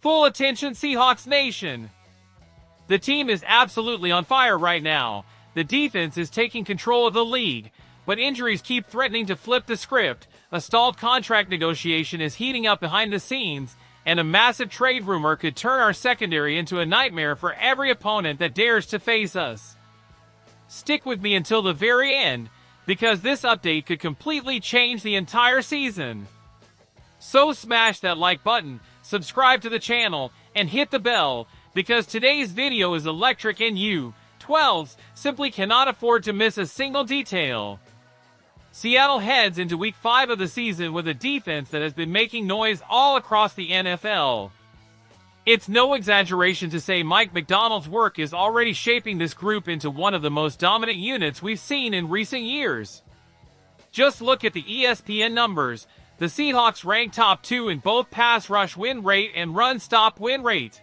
Full attention, Seahawks Nation! The team is absolutely on fire right now. The defense is taking control of the league, but injuries keep threatening to flip the script. A stalled contract negotiation is heating up behind the scenes, and a massive trade rumor could turn our secondary into a nightmare for every opponent that dares to face us. Stick with me until the very end, because this update could completely change the entire season. So smash that like button, subscribe to the channel, and hit the bell, because today's video is electric and you, 12s, simply cannot afford to miss a single detail. Seattle heads into Week 5 of the season with a defense that has been making noise all across the NFL. It's no exaggeration to say Mike Macdonald's work is already shaping this group into one of the most dominant units we've seen in recent years. Just look at the ESPN numbers. The Seahawks rank top 2 in both pass rush win rate and run stop win rate.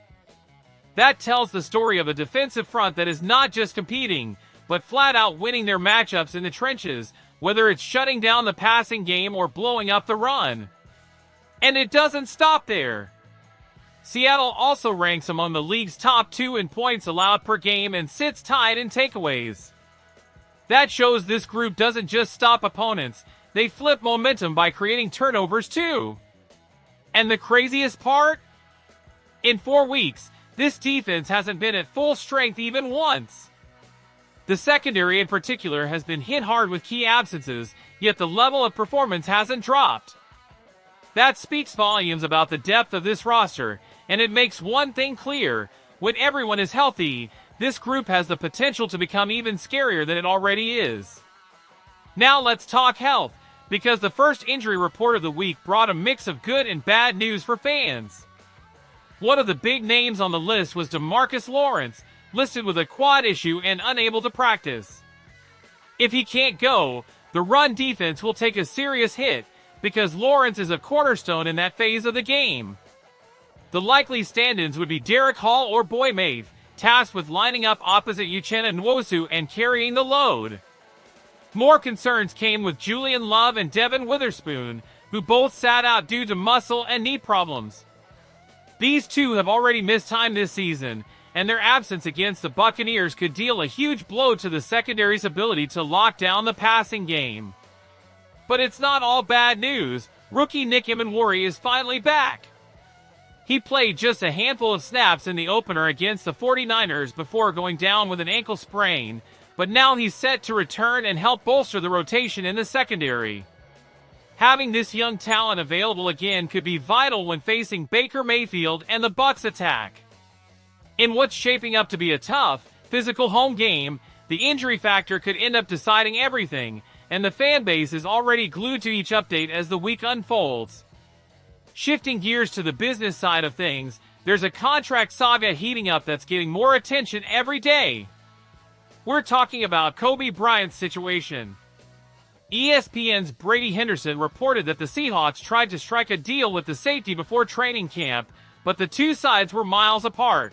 That tells the story of a defensive front that is not just competing, but flat out winning their matchups in the trenches, whether it's shutting down the passing game or blowing up the run. And it doesn't stop there. Seattle also ranks among the league's top 2 in points allowed per game and sits tied in takeaways. That shows this group doesn't just stop opponents, they flip momentum by creating turnovers too. And the craziest part? In 4 weeks, this defense hasn't been at full strength even once. The secondary in particular has been hit hard with key absences, yet the level of performance hasn't dropped. That speaks volumes about the depth of this roster, and it makes one thing clear: when everyone is healthy, this group has the potential to become even scarier than it already is. Now let's talk health, because the first injury report of the week brought a mix of good and bad news for fans. One of the big names on the list was DeMarcus Lawrence, listed with a quad issue and unable to practice. If he can't go, the run defense will take a serious hit, because Lawrence is a cornerstone in that phase of the game. The likely stand-ins would be Derek Hall or Boy Mafe, tasked with lining up opposite Uchenna Nwosu and carrying the load. More concerns came with Julian Love and Devin Witherspoon, who both sat out due to muscle and knee problems. These two have already missed time this season, and their absence against the Buccaneers could deal a huge blow to the secondary's ability to lock down the passing game. But it's not all bad news. Rookie Nick Emmanwori is finally back. He played just a handful of snaps in the opener against the 49ers before going down with an ankle sprain, but now he's set to return and help bolster the rotation in the secondary. Having this young talent available again could be vital when facing Baker Mayfield and the Bucs attack. In what's shaping up to be a tough, physical home game, the injury factor could end up deciding everything, and the fan base is already glued to each update as the week unfolds. Shifting gears to the business side of things, there's a contract saga heating up that's getting more attention every day. We're talking about Kobe Bryant's situation. ESPN's Brady Henderson reported that the Seahawks tried to strike a deal with the safety before training camp, but the two sides were miles apart.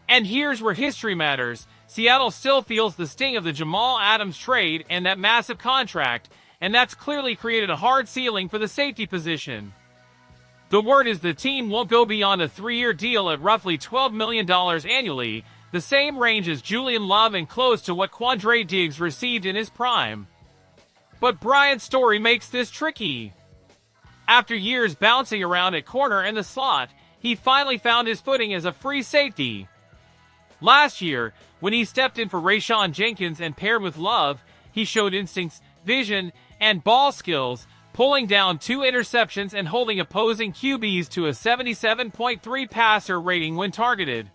And here's where history matters. Seattle still feels the sting of the Jamal Adams trade and that massive contract, and that's clearly created a hard ceiling for the safety position. The word is the team won't go beyond a 3-year deal at roughly $12 million annually, the same range as Julian Love and close to what Quandre Diggs received in his prime. But Bryant's story makes this tricky. After years bouncing around at corner and the slot, he finally found his footing as a free safety. Last year, when he stepped in for Rayshawn Jenkins and paired with Love, he showed instincts, vision, and ball skills, pulling down 2 interceptions and holding opposing QBs to a 77.3 passer rating when targeted.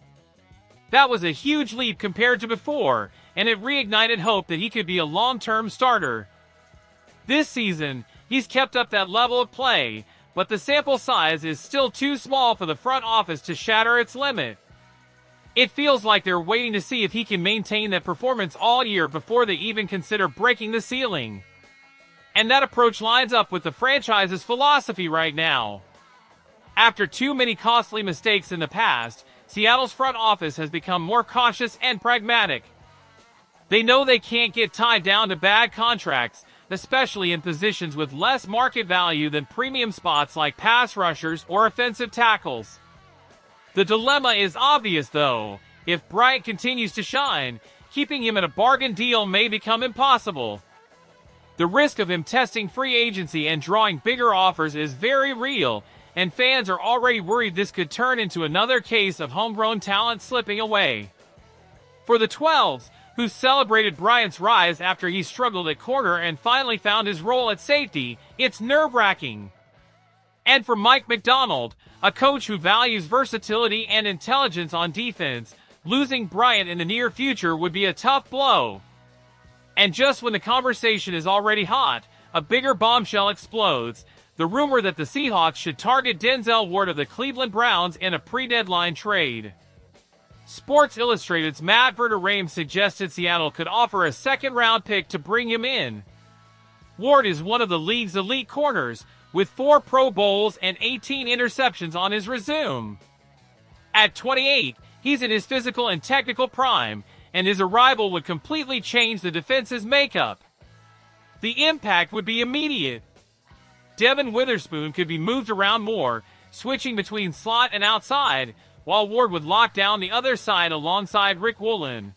That was a huge leap compared to before, and it reignited hope that he could be a long-term starter. This season, he's kept up that level of play, but the sample size is still too small for the front office to shatter its limit. It feels like they're waiting to see if he can maintain that performance all year before they even consider breaking the ceiling. And that approach lines up with the franchise's philosophy right now. After too many costly mistakes in the past, Seattle's front office has become more cautious and pragmatic. They know they can't get tied down to bad contracts, especially in positions with less market value than premium spots like pass rushers or offensive tackles. The dilemma is obvious though. If Bryant continues to shine, keeping him in a bargain deal may become impossible. The risk of him testing free agency and drawing bigger offers is very real, and fans are already worried this could turn into another case of homegrown talent slipping away. For the 12s, who celebrated Bryant's rise after he struggled at corner and finally found his role at safety, it's nerve-wracking. And for Mike Macdonald, a coach who values versatility and intelligence on defense, losing Bryant in the near future would be a tough blow. And just when the conversation is already hot, a bigger bombshell explodes, the rumor that the Seahawks should target Denzel Ward of the Cleveland Browns in a pre-deadline trade. Sports Illustrated's Matt Verderame suggested Seattle could offer a second-round pick to bring him in. Ward is one of the league's elite corners, with 4 Pro Bowls and 18 interceptions on his resume. At 28, he's in his physical and technical prime, and his arrival would completely change the defense's makeup. The impact would be immediate. Devin Witherspoon could be moved around more, switching between slot and outside, while Ward would lock down the other side alongside Rick Woolen.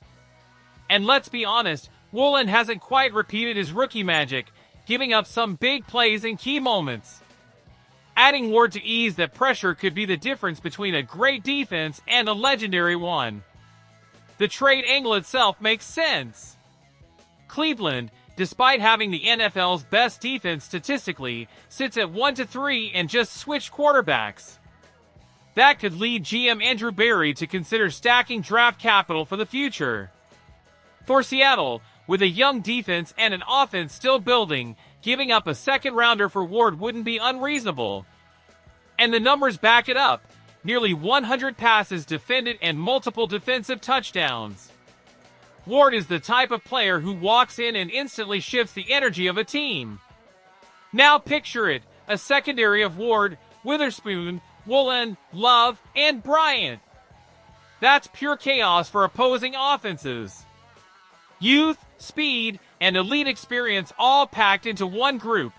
And let's be honest, Woolen hasn't quite repeated his rookie magic, giving up some big plays in key moments. Adding Ward to ease that pressure could be the difference between a great defense and a legendary one. The trade angle itself makes sense. Cleveland, despite having the NFL's best defense statistically, sits at 1-3 and just switched quarterbacks. That could lead GM Andrew Berry to consider stacking draft capital for the future. For Seattle, with a young defense and an offense still building, giving up a second-rounder for Ward wouldn't be unreasonable. And the numbers back it up. Nearly 100 passes defended and multiple defensive touchdowns. Ward is the type of player who walks in and instantly shifts the energy of a team. Now picture it, a secondary of Ward, Witherspoon, Woolen, Love, and Bryant. That's pure chaos for opposing offenses. Youth, speed, and elite experience all packed into one group.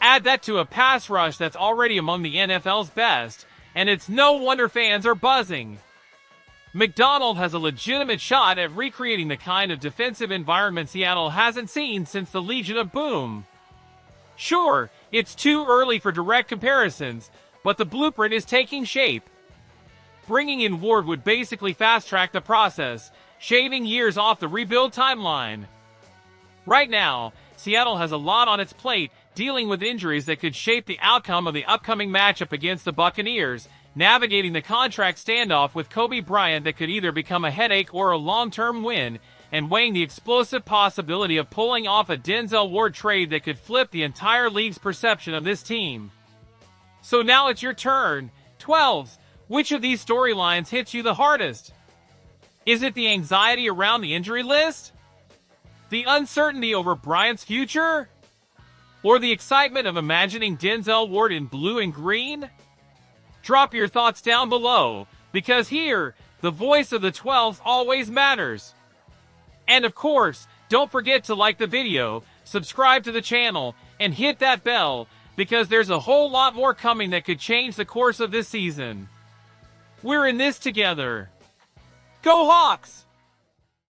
Add that to a pass rush that's already among the NFL's best, and it's no wonder fans are buzzing. Macdonald has a legitimate shot at recreating the kind of defensive environment Seattle hasn't seen since the Legion of Boom. Sure, it's too early for direct comparisons, but the blueprint is taking shape. Bringing in Ward would basically fast-track the process, shaving years off the rebuild timeline. Right now, Seattle has a lot on its plate, dealing with injuries that could shape the outcome of the upcoming matchup against the Buccaneers, navigating the contract standoff with Kobe Bryant that could either become a headache or a long-term win, and weighing the explosive possibility of pulling off a Denzel Ward trade that could flip the entire league's perception of this team. So now it's your turn. 12s, which of these storylines hits you the hardest? Is it the anxiety around the injury list? The uncertainty over Bryant's future? Or the excitement of imagining Denzel Ward in blue and green? Drop your thoughts down below, because here, the voice of the 12s always matters. And of course, don't forget to like the video, subscribe to the channel, and hit that bell, because there's a whole lot more coming that could change the course of this season. We're in this together. Go Hawks!